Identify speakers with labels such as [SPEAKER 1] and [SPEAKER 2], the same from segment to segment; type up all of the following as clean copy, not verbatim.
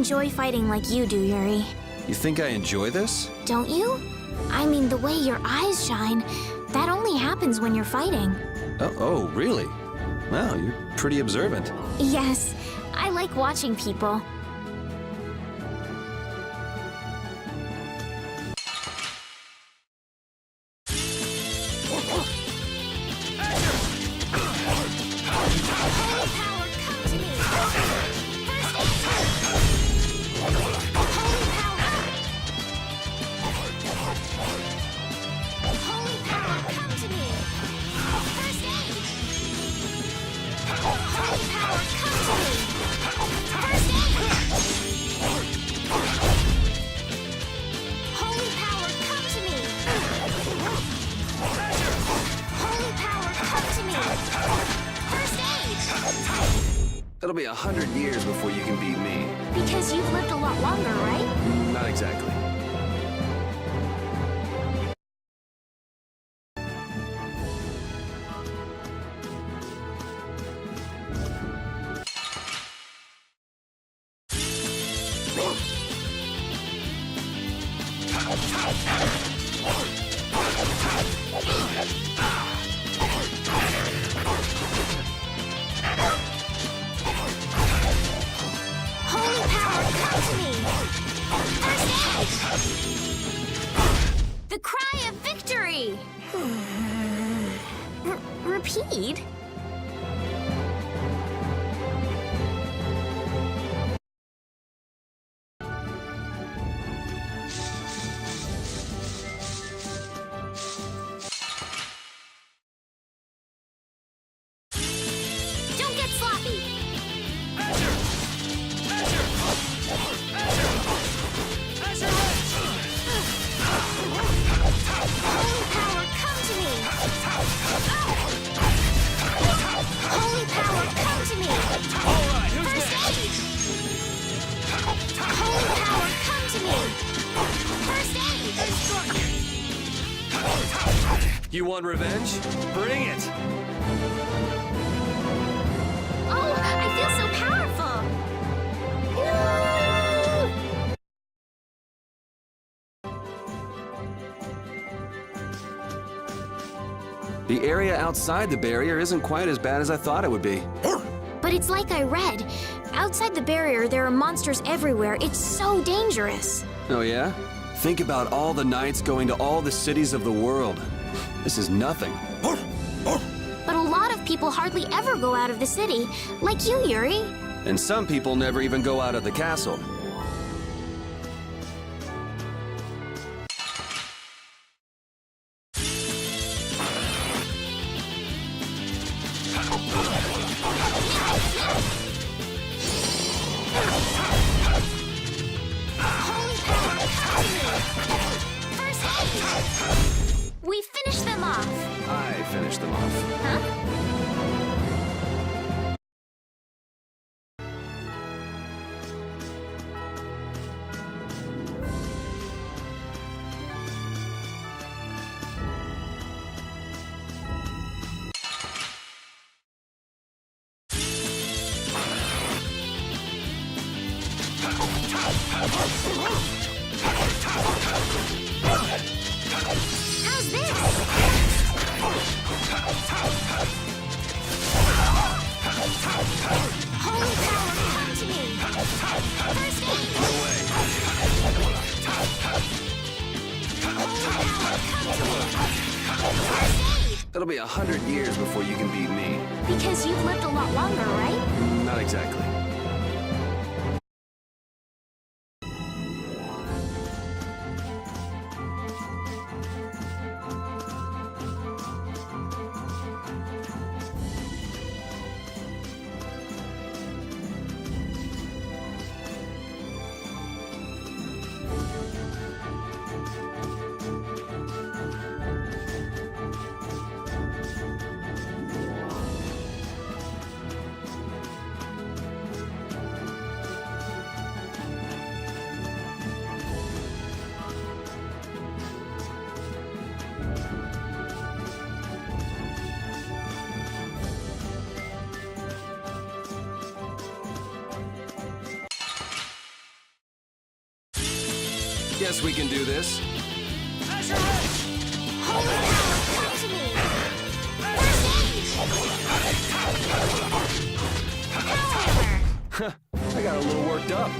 [SPEAKER 1] enjoy fighting like you do, Yuri.
[SPEAKER 2] You think I enjoy this?
[SPEAKER 1] Don't you? I mean, the way your eyes shine, that only happens when you're fighting.
[SPEAKER 2] Oh, really? Wow, you're pretty observant.
[SPEAKER 1] Yes, I like watching people.
[SPEAKER 2] It'll be 100 years before you can beat me.
[SPEAKER 1] Because you've lived a lot longer, right?
[SPEAKER 2] Not exactly.
[SPEAKER 1] The cry of victory! Repeat? Don't get sloppy! Holy power, come to me! Holy power, come to me!
[SPEAKER 3] All right, who's
[SPEAKER 1] First
[SPEAKER 3] next?
[SPEAKER 1] aid! Holy power, come to me! First aid!
[SPEAKER 2] You want revenge? Bring it!
[SPEAKER 1] Oh, I feel so powerful!
[SPEAKER 2] The area outside the barrier isn't quite as bad as I thought it would be.
[SPEAKER 1] But it's like I read. Outside the barrier, there are monsters everywhere. It's so dangerous.
[SPEAKER 2] Oh yeah? Think about all the knights going to all the cities of the world. This is nothing.
[SPEAKER 1] But a lot of people hardly ever go out of the city, like you, Yuri.
[SPEAKER 2] And some people never even go out of the castle.
[SPEAKER 1] Holy power, come to me! First aid! We finished them off.
[SPEAKER 2] I finished them off.
[SPEAKER 1] Huh? How's this? Holy power, come to me! First aid! Holy power, come to me! First aid!
[SPEAKER 2] It'll be 100 years before you can beat me.
[SPEAKER 1] Because you've lived a lot longer, right?
[SPEAKER 2] Not exactly. Guess we can do this.
[SPEAKER 1] Holy cow! Come to me! First aid!
[SPEAKER 2] I got a little worked up.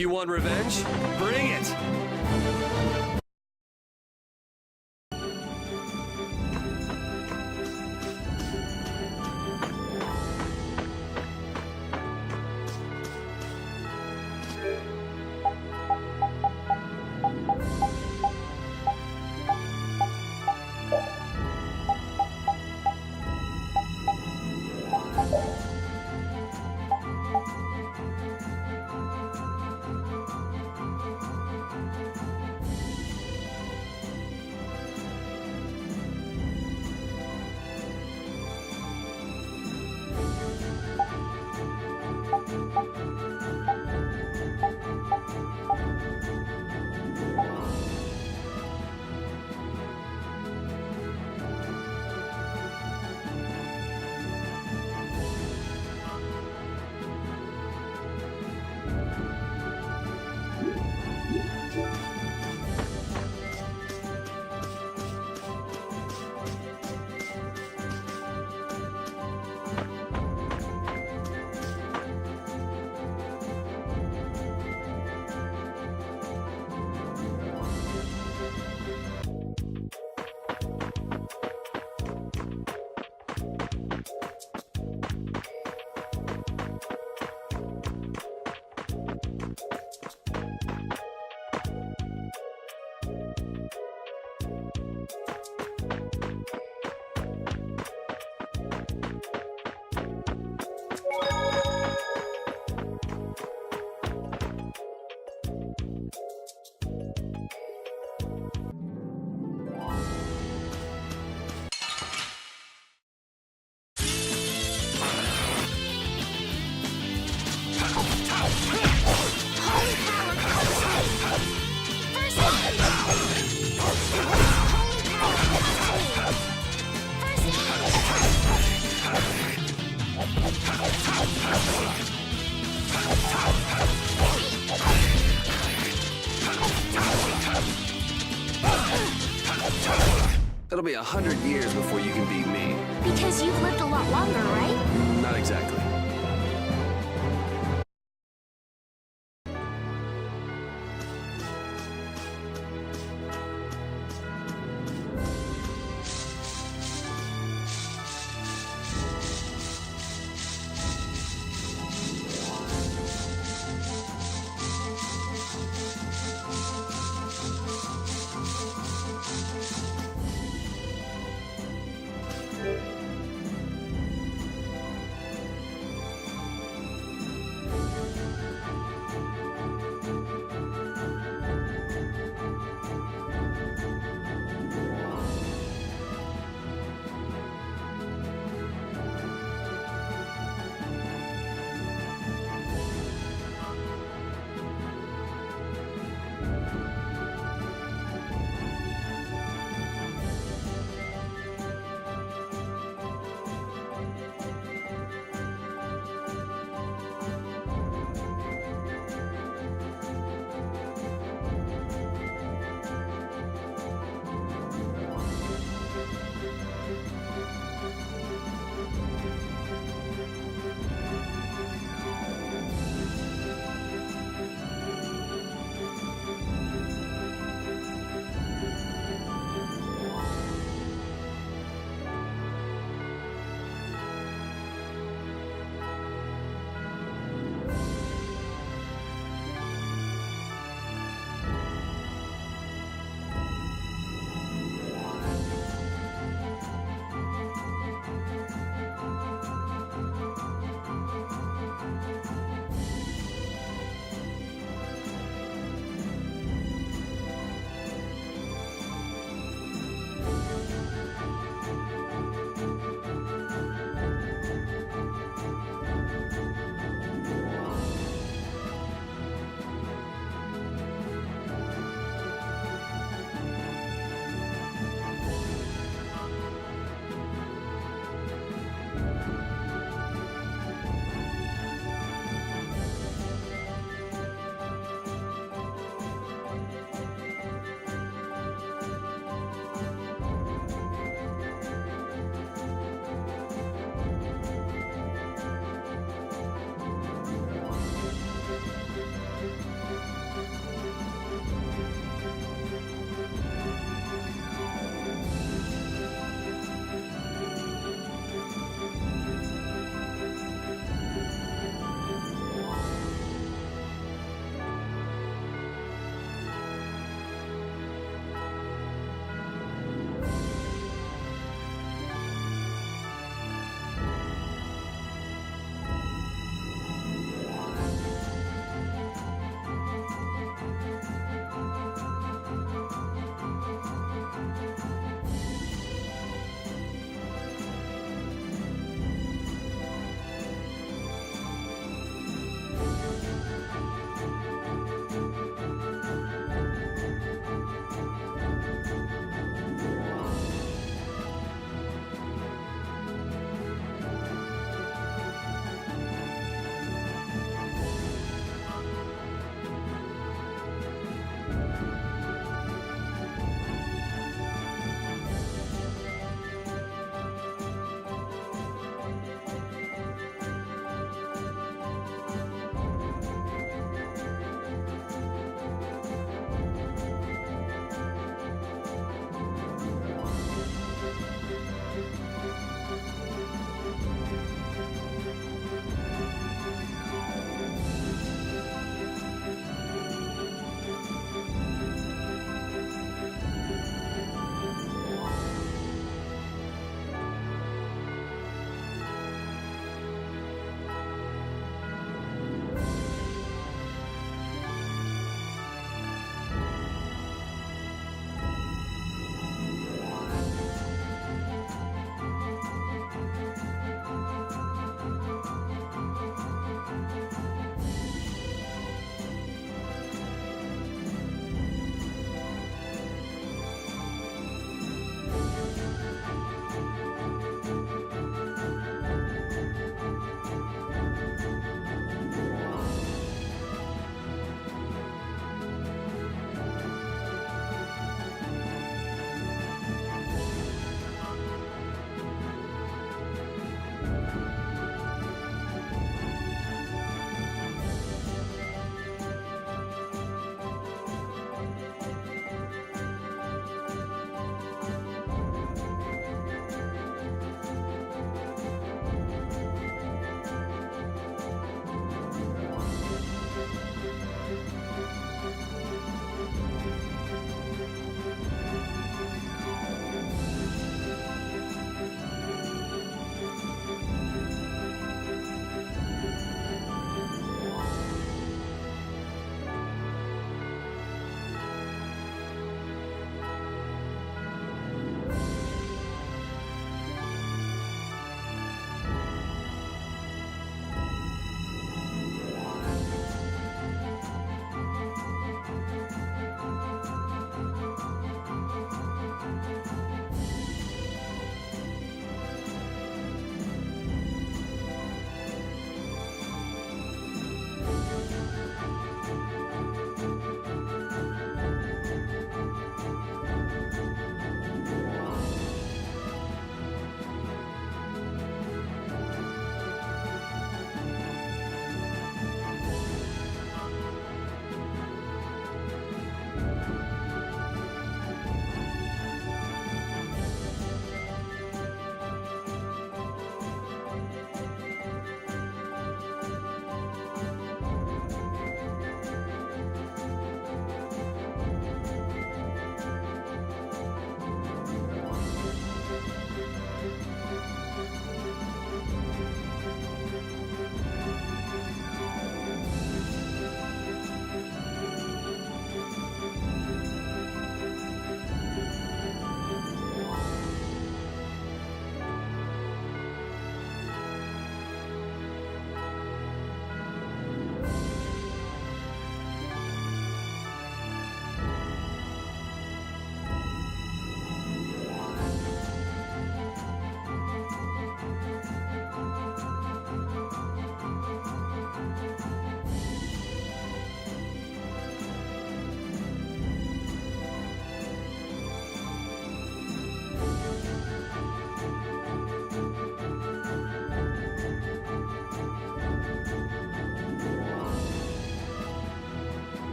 [SPEAKER 2] You want revenge? Bring it! It'll be 100 years before you can beat me.
[SPEAKER 1] Because you've lived a lot longer, right?
[SPEAKER 2] Not exactly.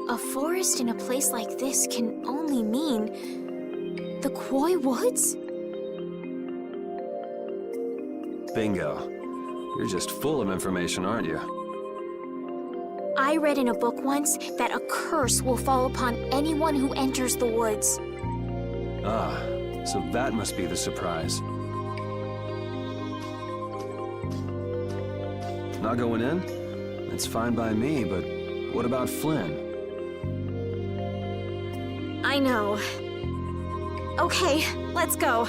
[SPEAKER 1] A forest in a place like this can only mean the Koi Woods?
[SPEAKER 2] Bingo. You're just full of information, aren't you?
[SPEAKER 1] I read in a book once that a curse will fall upon anyone who enters the woods.
[SPEAKER 2] Ah, so that must be the surprise. Not going in? It's fine by me, but what about Flynn?
[SPEAKER 1] I know. Okay, let's go.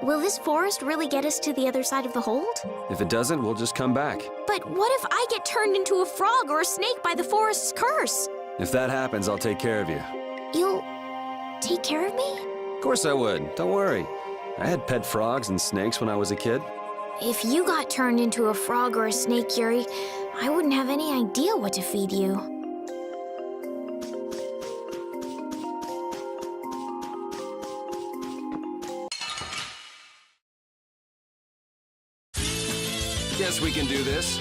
[SPEAKER 1] Will this forest really get us to the other side of the hold?
[SPEAKER 2] If it doesn't, we'll just come back.
[SPEAKER 1] But what if I get turned into a frog or a snake by the forest's curse?
[SPEAKER 2] If that happens, I'll take care of you.
[SPEAKER 1] You'll take care of me?
[SPEAKER 2] Of course I would. Don't worry. I had pet frogs and snakes when I was a kid.
[SPEAKER 1] If you got turned into a frog or a snake, Yuri, I wouldn't have any idea what to feed you.
[SPEAKER 2] Guess we can do this.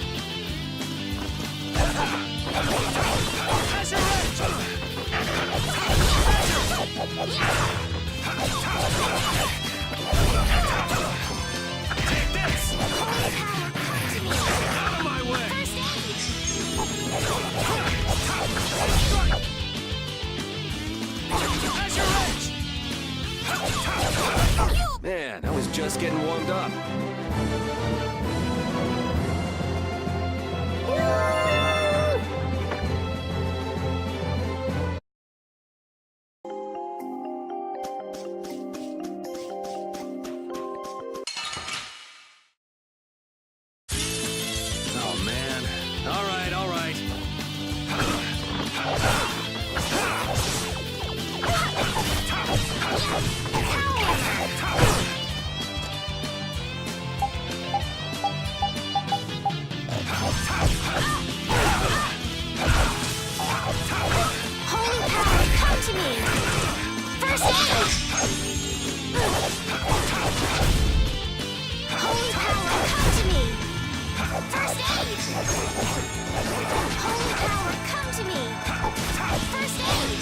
[SPEAKER 3] Take this! Out of my way! As your edge!
[SPEAKER 2] Man, I was just getting warmed up. Oh, man. All right, all right.
[SPEAKER 1] Holy power, come to me! First aid! Holy power, come to me! First aid! Holy power, come to me! First aid!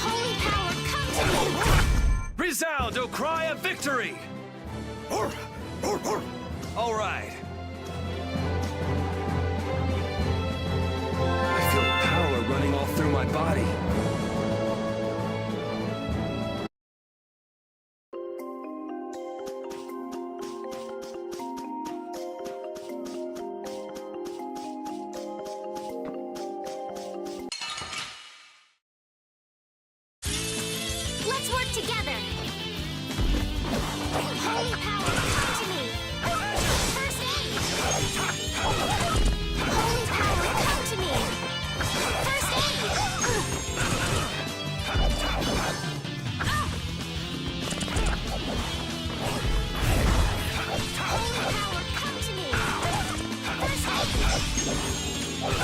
[SPEAKER 1] Holy power, come to me!
[SPEAKER 3] Resound, O cry of victory! All right.
[SPEAKER 2] I feel power running all through my body.
[SPEAKER 1] Let's work together! Holy power, come to me! First aid! Holy power, come to me! First aid! Holy power, come to me! First aid! Holy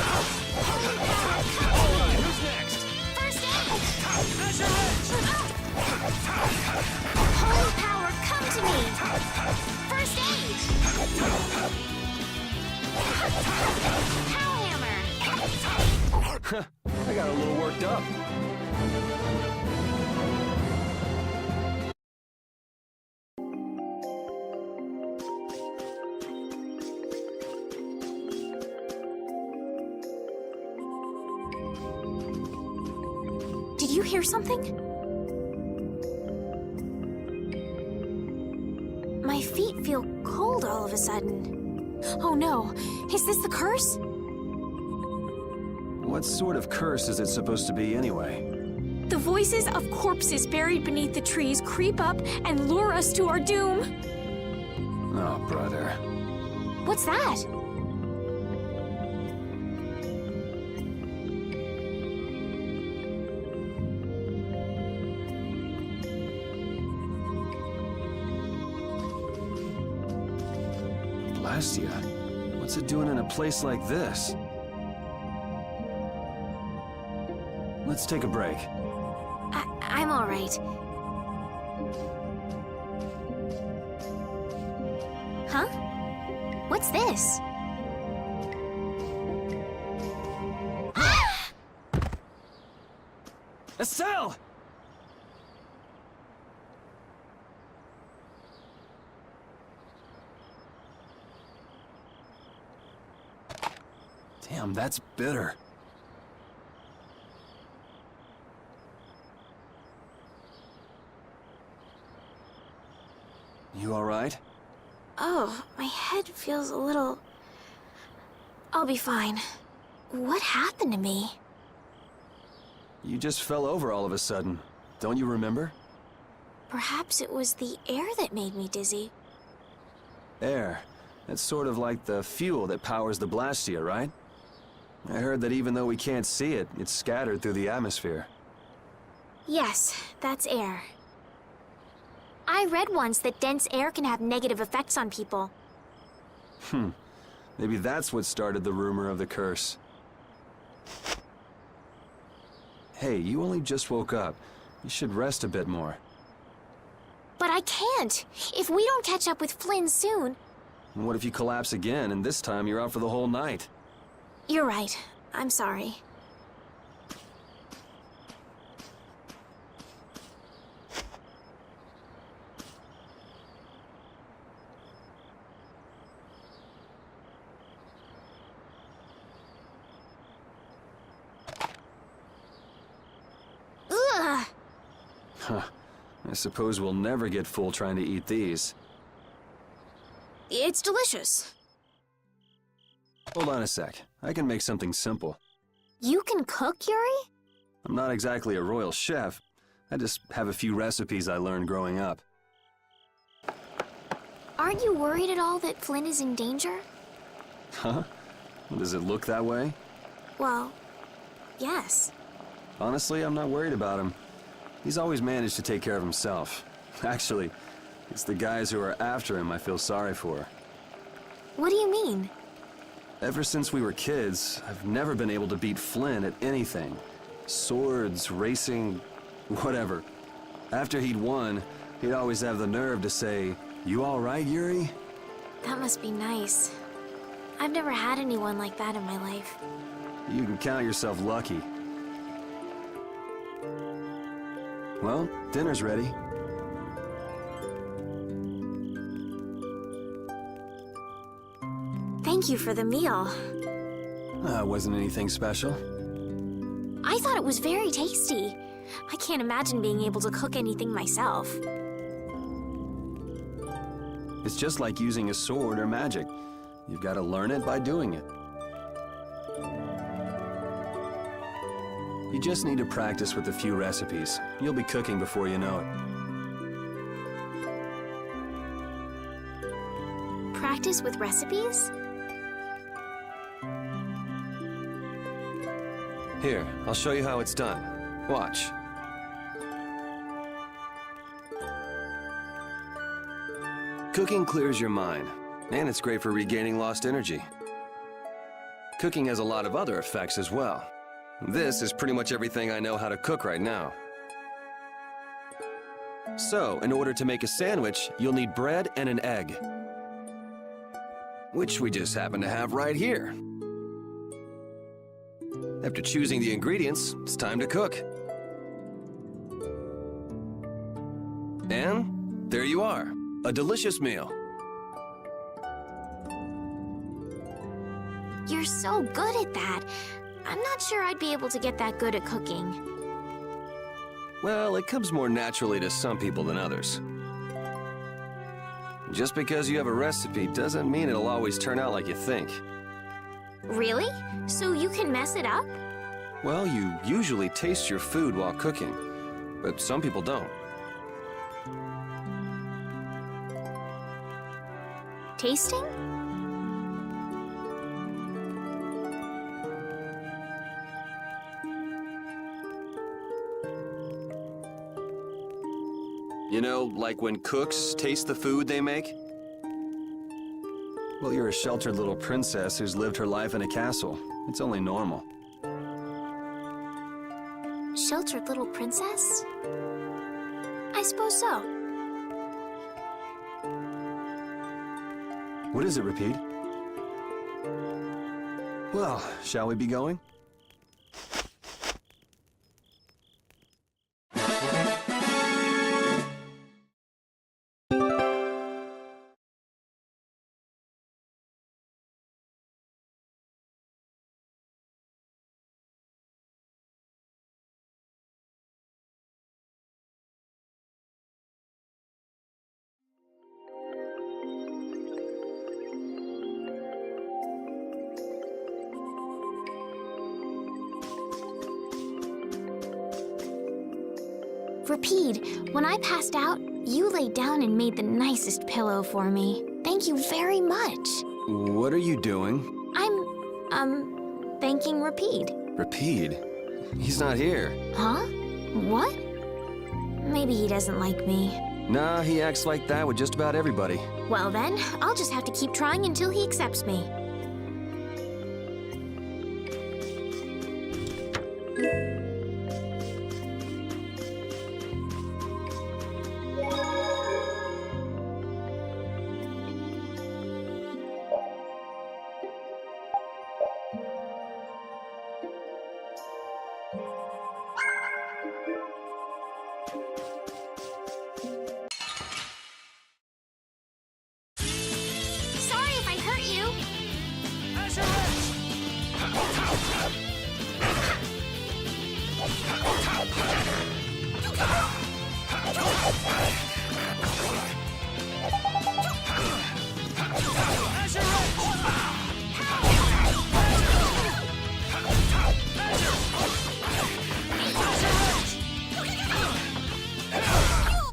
[SPEAKER 1] power, come to me!
[SPEAKER 3] Who's next?
[SPEAKER 1] First aid!
[SPEAKER 3] As your edge!
[SPEAKER 1] Holy power, come to me! First aid! Power hammer!
[SPEAKER 2] I got a little worked up.
[SPEAKER 1] Did you hear something? My feet feel cold all of a sudden. Oh no, is this the curse?
[SPEAKER 2] What sort of curse is it supposed to be anyway?
[SPEAKER 1] The voices of corpses buried beneath the trees creep up and lure us to our doom.
[SPEAKER 2] Oh, brother.
[SPEAKER 1] What's that?
[SPEAKER 2] Blastia. What's it doing in a place like this? Let's take a break.
[SPEAKER 1] I'm all right. Huh? What's this?
[SPEAKER 3] Estelle!
[SPEAKER 2] Damn, that's bitter. You all right?
[SPEAKER 1] Oh, my head feels a little... I'll be fine. What happened to me?
[SPEAKER 2] You just fell over all of a sudden. Don't you remember?
[SPEAKER 1] Perhaps it was the air that made me dizzy.
[SPEAKER 2] Air. That's sort of like the fuel that powers the Blastia, right? I heard that even though we can't see it, it's scattered through the atmosphere.
[SPEAKER 1] Yes, that's air. I read once that dense air can have negative effects on people.
[SPEAKER 2] Maybe that's what started the rumor of the curse. Hey, you only just woke up. You should rest a bit more.
[SPEAKER 1] But I can't! If we don't catch up with Flynn soon...
[SPEAKER 2] And what if you collapse again, and this time you're out for the whole night?
[SPEAKER 1] You're right. I'm sorry. Ugh!
[SPEAKER 2] Huh. I suppose we'll never get full trying to eat these.
[SPEAKER 1] It's delicious.
[SPEAKER 2] Hold on a sec. I can make something simple.
[SPEAKER 1] You can cook, Yuri?
[SPEAKER 2] I'm not exactly a royal chef. I just have a few recipes I learned growing up.
[SPEAKER 1] Aren't you worried at all that Flynn is in danger?
[SPEAKER 2] Huh? Does it look that way?
[SPEAKER 1] Well, yes.
[SPEAKER 2] Honestly, I'm not worried about him. He's always managed to take care of himself. Actually, it's the guys who are after him I feel sorry for.
[SPEAKER 1] What do you mean?
[SPEAKER 2] Ever since we were kids, I've never been able to beat Flynn at anything. Swords, racing, whatever. After he'd won, he'd always have the nerve to say, "You all right, Yuri?"
[SPEAKER 1] That must be nice. I've never had anyone like that in my life.
[SPEAKER 2] You can count yourself lucky. Well, dinner's ready.
[SPEAKER 1] Thank you for the meal.
[SPEAKER 2] Wasn't anything special.
[SPEAKER 1] I thought it was very tasty. I can't imagine being able to cook anything myself.
[SPEAKER 2] It's just like using a sword or magic. You've got to learn it by doing it. You just need to practice with a few recipes. You'll be cooking before you know it.
[SPEAKER 1] Practice with recipes?
[SPEAKER 2] Here, I'll show you how it's done. Watch. Cooking clears your mind, and it's great for regaining lost energy. Cooking has a lot of other effects as well. This is pretty much everything I know how to cook right now. So, in order to make a sandwich, you'll need bread and an egg. Which we just happen to have right here. After choosing the ingredients, it's time to cook. And there you are, a delicious meal.
[SPEAKER 1] You're so good at that. I'm not sure I'd be able to get that good at cooking.
[SPEAKER 2] Well, it comes more naturally to some people than others. Just because you have a recipe doesn't mean it'll always turn out like you think.
[SPEAKER 1] Really? So you can mess it up?
[SPEAKER 2] Well, you usually taste your food while cooking, but some people don't.
[SPEAKER 1] Tasting?
[SPEAKER 2] You know, like when cooks taste the food they make? Well, you're a sheltered little princess who's lived her life in a castle. It's only normal.
[SPEAKER 1] Sheltered little princess? I suppose so.
[SPEAKER 2] What is it, Repeat? Well, shall we be going?
[SPEAKER 1] Repeat, when I passed out, you laid down and made the nicest pillow for me. Thank you very much.
[SPEAKER 2] What are you doing?
[SPEAKER 1] I'm, thanking Repeat.
[SPEAKER 2] Repeat? He's not here.
[SPEAKER 1] Huh? What? Maybe he doesn't like me.
[SPEAKER 2] Nah, he acts like that with just about everybody.
[SPEAKER 1] Well then, I'll just have to keep trying until he accepts me. Sorry if I hurt you.
[SPEAKER 3] Azure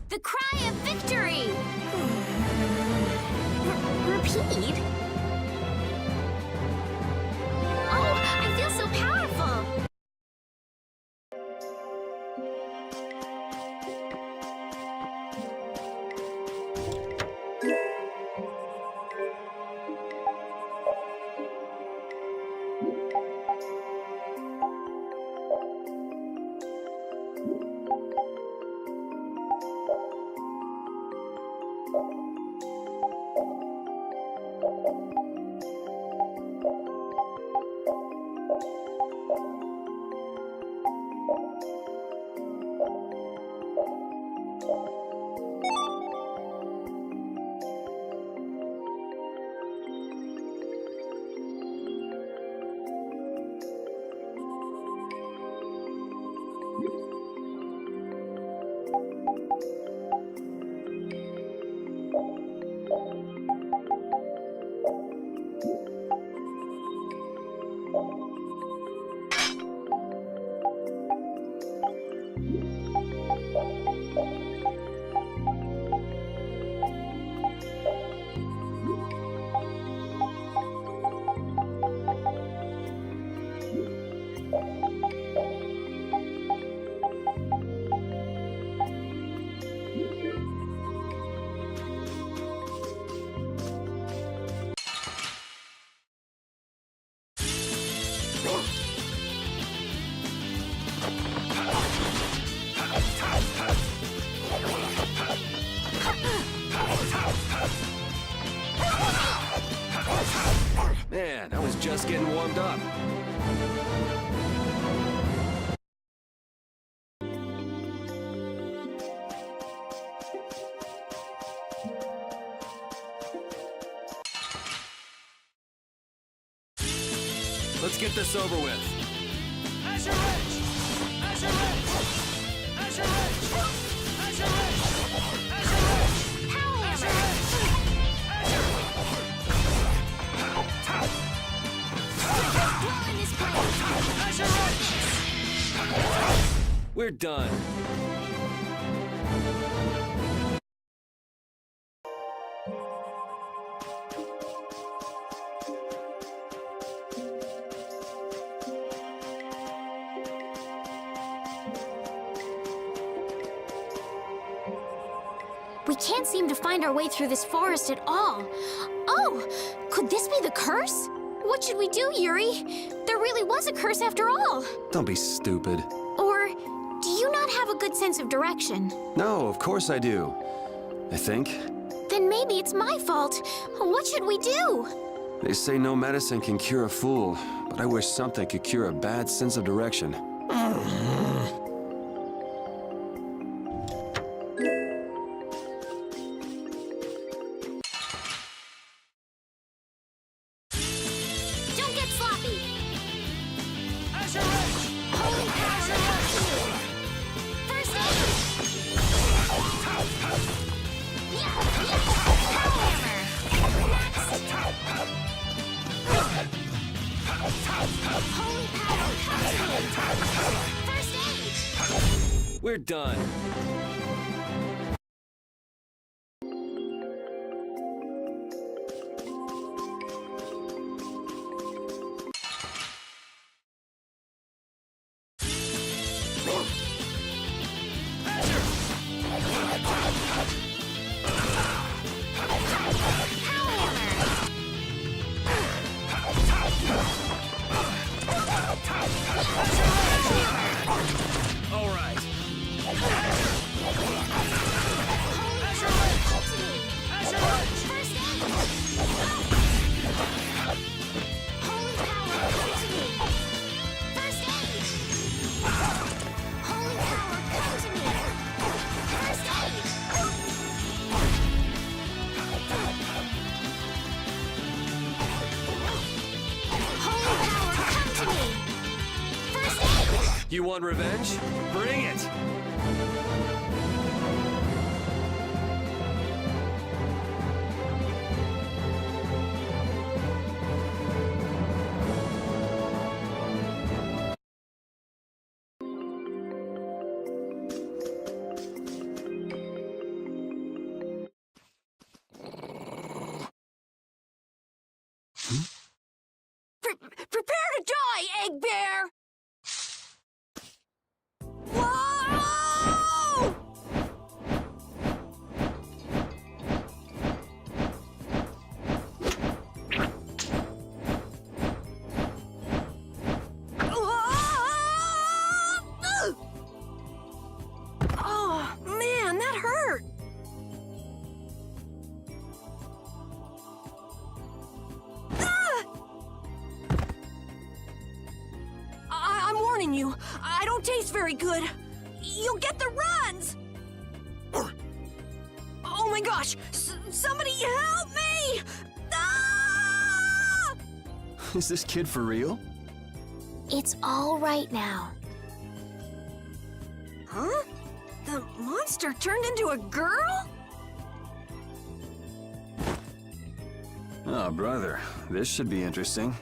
[SPEAKER 1] The cry of victory! Repeat? Oh, I feel so powerful!
[SPEAKER 2] Man, I was just getting warmed up. Let's get this over with.
[SPEAKER 3] Azure Edge! Azure Edge! Azure Edge! Azure Edge! Azure Edge!
[SPEAKER 1] Power
[SPEAKER 3] Azure
[SPEAKER 1] Blow in this place!
[SPEAKER 3] Azure Edge!
[SPEAKER 2] We're done.
[SPEAKER 1] We can't seem to find our way through this forest at all. Oh! Could this be the curse? What should we do, Yuri? There really was a curse after all.
[SPEAKER 2] Don't be stupid.
[SPEAKER 1] Or do you not have a good sense of direction?
[SPEAKER 2] No, of course I do. I think.
[SPEAKER 1] Then maybe it's my fault. What should we do?
[SPEAKER 2] They say no medicine can cure a fool, but I wish something could cure a bad sense of direction.
[SPEAKER 1] Don't get sloppy.
[SPEAKER 3] Azure Edge!
[SPEAKER 1] Holy power comes to me. First aid. Yeah. Power hammer. Next. Holy power comes to me. First aid.
[SPEAKER 2] We're done.
[SPEAKER 3] All right.
[SPEAKER 1] Azure Edge. Come to me.
[SPEAKER 3] Azure Edge!
[SPEAKER 1] First aid. Holy power come to me. First aid. Holy power come to me. First aid. Holy power come to me. First aid.
[SPEAKER 2] You want revenge? Bring it!
[SPEAKER 1] Prepare to die, Egg Bear! Whoa! Oh, man, that hurt. I'm warning you, I don't taste very good. You'll get the runs! Oh my gosh! Somebody help me! Ah!
[SPEAKER 2] Is this kid for real?
[SPEAKER 1] It's all right now. Huh? The monster turned into a girl?
[SPEAKER 2] Oh, brother. This should be interesting.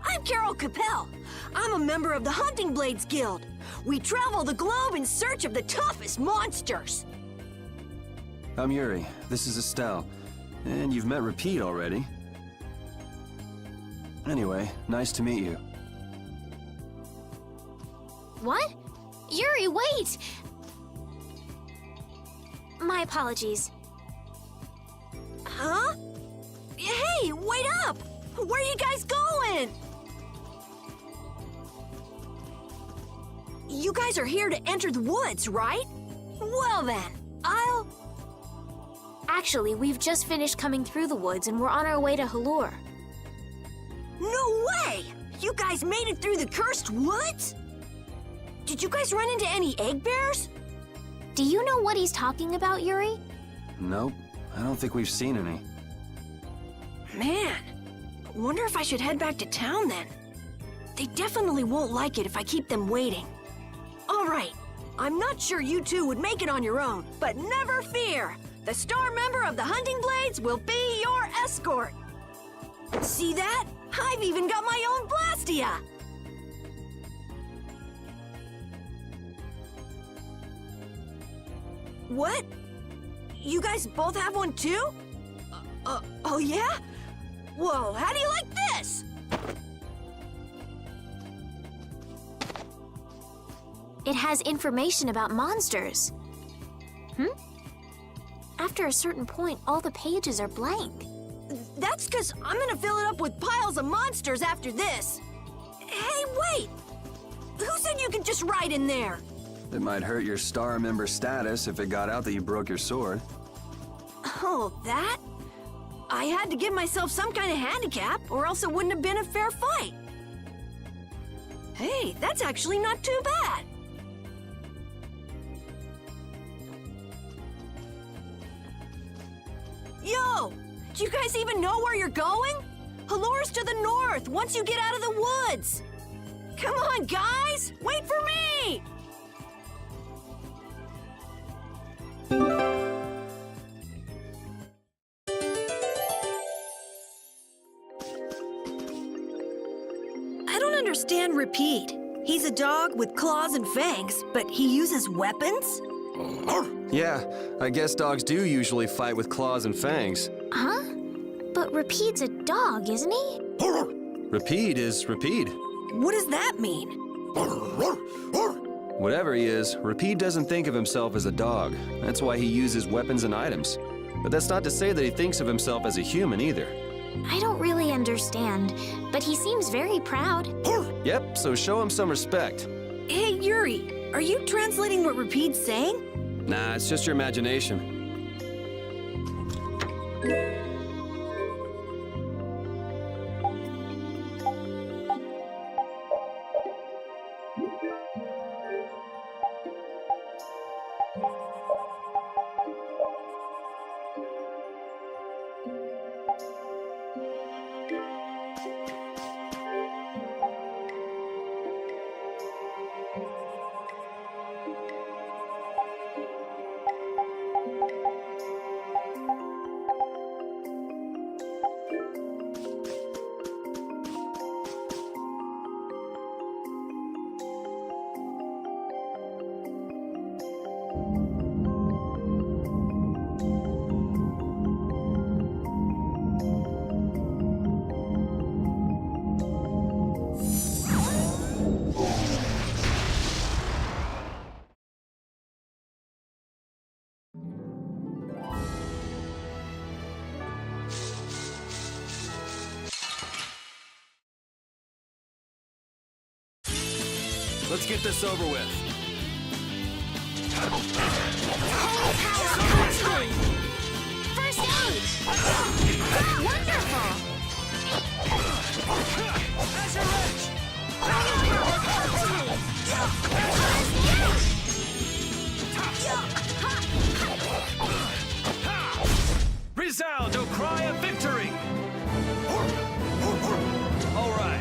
[SPEAKER 4] I'm Karol Capel. I'm a member of the Hunting Blades Guild. We travel the globe in search of the toughest monsters.
[SPEAKER 2] I'm Yuri. This is Estelle. And you've met Repeat already. Anyway, nice to meet you.
[SPEAKER 1] What? Yuri, wait! My apologies.
[SPEAKER 4] Huh? Hey, wait up! Where are you guys going? You guys are here to enter the woods, right? Well then, I'll...
[SPEAKER 1] Actually, we've just finished coming through the woods and we're on our way to Halur.
[SPEAKER 4] No way! You guys made it through the cursed woods? Did you guys run into any egg bears?
[SPEAKER 1] Do you know what he's talking about, Yuri?
[SPEAKER 2] Nope. I don't think we've seen any.
[SPEAKER 4] Man, wonder if I should head back to town then. They definitely won't like it if I keep them waiting. All right, I'm not sure you two would make it on your own, but never fear. The star member of the Hunting Blades will be your escort. See that? I've even got my own Blastia. What? You guys both have one too? Oh yeah? Whoa, how do you like this?
[SPEAKER 1] It has information about monsters. after a certain point, all the pages are blank.
[SPEAKER 4] That's because I'm gonna fill it up with piles of monsters after this. Hey, wait! Who said you could just write in there?
[SPEAKER 2] It might hurt your star member status if it got out that you broke your sword.
[SPEAKER 4] Oh, that? I had to give myself some kind of handicap, or else it wouldn't have been a fair fight. Hey, that's actually not too bad. Yo! Do you guys even know where you're going? Halore's to the north, once you get out of the woods. Come on, guys! Wait for me! I don't understand Repeat. He's a dog with claws and fangs, but he uses weapons?
[SPEAKER 2] Yeah, I guess dogs do usually fight with claws and fangs.
[SPEAKER 1] Huh? But Repeat's a dog, isn't he?
[SPEAKER 2] Repeat is Repeat.
[SPEAKER 4] What does that mean?
[SPEAKER 2] Whatever he is, Repeat doesn't think of himself as a dog. That's why he uses weapons and items. But that's not to say that he thinks of himself as a human either.
[SPEAKER 1] I don't really understand, but he seems very proud.
[SPEAKER 2] Yep, so show him some respect.
[SPEAKER 4] Hey, Yuri, are you translating what Repeat's saying?
[SPEAKER 2] Nah, it's just your imagination. Let's get this over with.
[SPEAKER 1] First aid! Wonderful!
[SPEAKER 3] Azure Edge! Resound, O cry of victory! All right.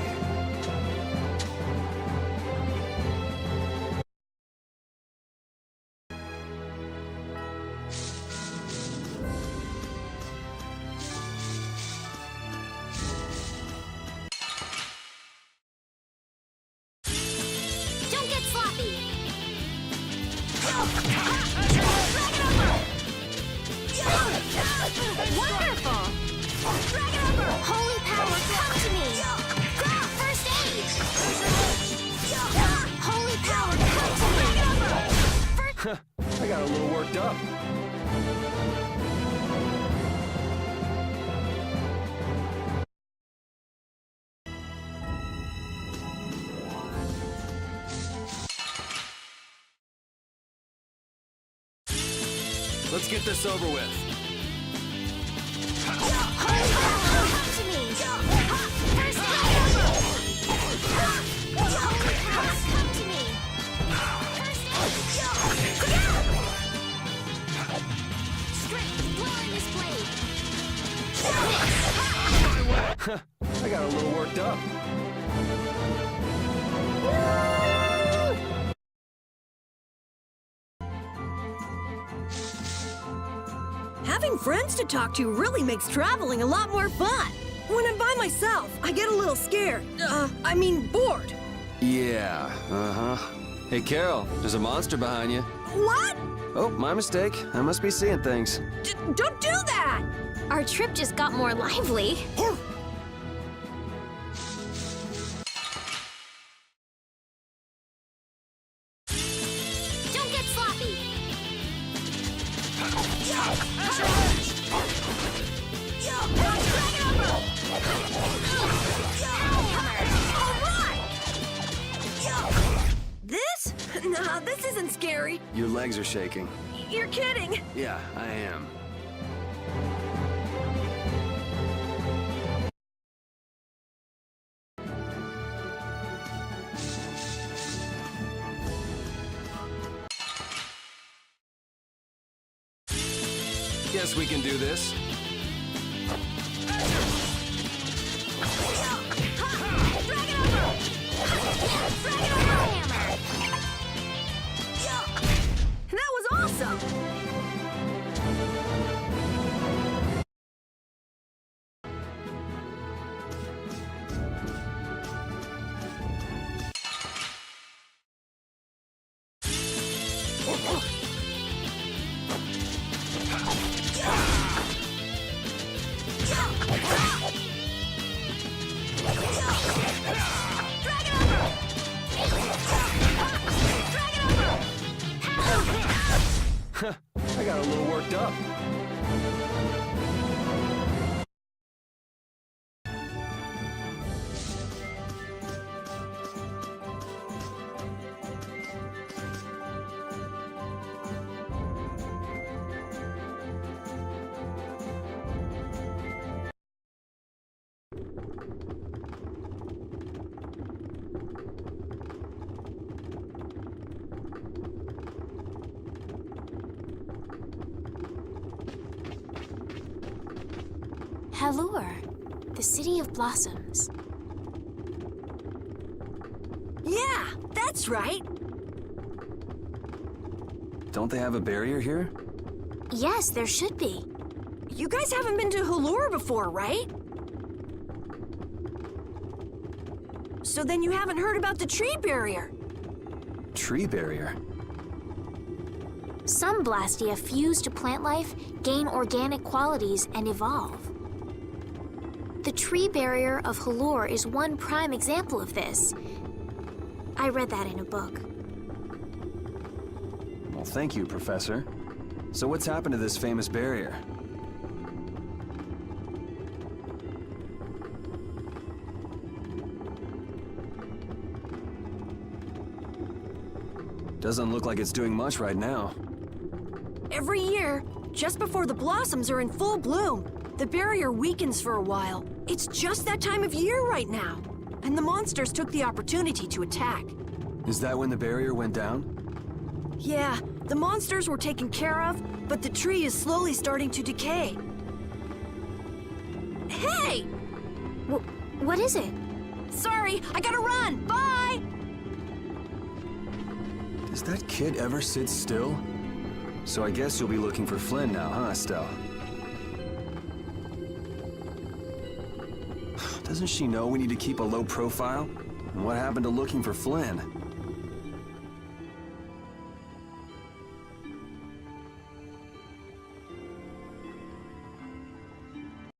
[SPEAKER 1] Don't get sloppy! Wonderful! Holy power, come to me! First aid! Holy power, come to me!
[SPEAKER 2] I got a little worked up. Let's get this over with.
[SPEAKER 1] Holy power, come to me! First aid! Holy power, come to me! First aid! Strength, dwell in this blade!
[SPEAKER 2] I got a little worked up.
[SPEAKER 4] Having friends to talk to really makes traveling a lot more fun. When I'm by myself, I get a little scared. Bored.
[SPEAKER 2] Yeah, uh-huh. Hey, Karol, there's a monster behind you.
[SPEAKER 4] What?
[SPEAKER 2] Oh, my mistake. I must be seeing things.
[SPEAKER 4] Don't do that!
[SPEAKER 1] Our trip just got more lively. Don't get sloppy!
[SPEAKER 4] This isn't scary.
[SPEAKER 2] Your legs are shaking.
[SPEAKER 4] You're kidding.
[SPEAKER 2] Yeah, I am. Guess we can do this.
[SPEAKER 4] That was awesome!
[SPEAKER 2] I got a little worked up.
[SPEAKER 1] Halure, the city of blossoms.
[SPEAKER 4] Yeah, that's right.
[SPEAKER 2] Don't they have a barrier here?
[SPEAKER 1] Yes, there should be.
[SPEAKER 4] You guys haven't been to Halure before, right? So then you haven't heard about the tree barrier.
[SPEAKER 2] Tree barrier?
[SPEAKER 1] Some Blastia fuse to plant life, gain organic qualities, and evolve. The tree barrier of Halure is one prime example of this. I read that in a book.
[SPEAKER 2] Well, thank you, Professor. So what's happened to this famous barrier? Doesn't look like it's doing much right now.
[SPEAKER 4] Every year, just before the blossoms are in full bloom, the barrier weakens for a while. It's just that time of year right now. And the monsters took the opportunity to attack.
[SPEAKER 2] Is that when the barrier went down?
[SPEAKER 4] Yeah, the monsters were taken care of, but the tree is slowly starting to decay. Hey!
[SPEAKER 1] What is it?
[SPEAKER 4] Sorry, I gotta run! Bye!
[SPEAKER 2] Does that kid ever sit still? So I guess you'll be looking for Flynn now, huh, Estelle? Doesn't she know we need to keep a low profile? And what happened to looking for Flynn?